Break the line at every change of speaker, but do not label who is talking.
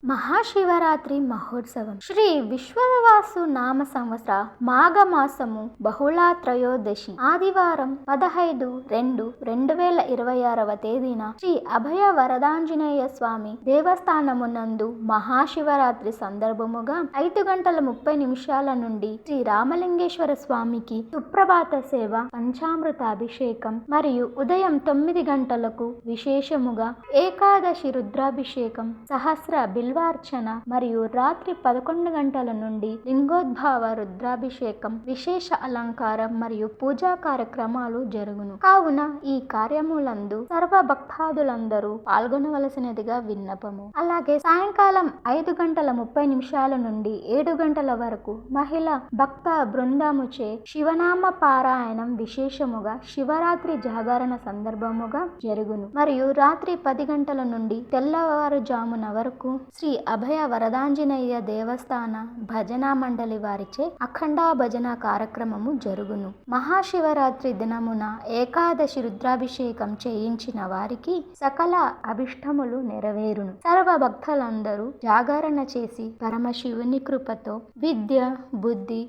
మహాశివరాత్రి మహోత్సవం శ్రీ విశ్వవాసు నామ సంవత్సర మాఘమాసము బహుళ త్రయోదశి ఆదివారం 15/2/2026 తేదీన శ్రీ అభయ వరదాంజనేయ స్వామి దేవస్థానమునందు మహాశివరాత్రి సందర్భముగా 5:30 నుండి శ్రీ రామలింగేశ్వర స్వామికి సుప్రభాత సేవ, పంచామృత అభిషేకం మరియు ఉదయం 9 గంటలకు విశేషముగా ఏకాదశి రుద్రాభిషేకం, సహస్ర బిల్వార్చన మరియు రాత్రి 11 గంటల నుండి లింగోద్భవ రుద్రాభిషేకం, విశేష అలంకారం మరియు పూజా కార్యక్రమాలు జరుగును. కావున ఈ కార్యములందు సర్వ భక్తాదులందరూ పాల్గొనవలసినదిగా విన్నపము. అలాగే సాయంకాలం 5:30 నుండి 7 గంటల వరకు మహిళా భక్త బృందముచే శివనామ పారాయణం విశేషముగా శివరాత్రి జాగరణ సందర్భముగా జరుగును. మరియు రాత్రి 10 గంటల నుండి తెల్లవారుజామున వరకు శ్రీ అభయ వరదాంజనేయ దేవస్థాన భజనా మండలి వారిచే అఖండ భజన కార్యక్రమము జరుగును. మహాశివరాత్రి దినమున ఏకాదశి రుద్రాభిషేకం చేయించిన వారికి సకల అభిష్టములు నెరవేరును. సర్వ భక్తులందరూ జాగరణ చేసి పరమశివుని కృపతో విద్య, బుద్ధి,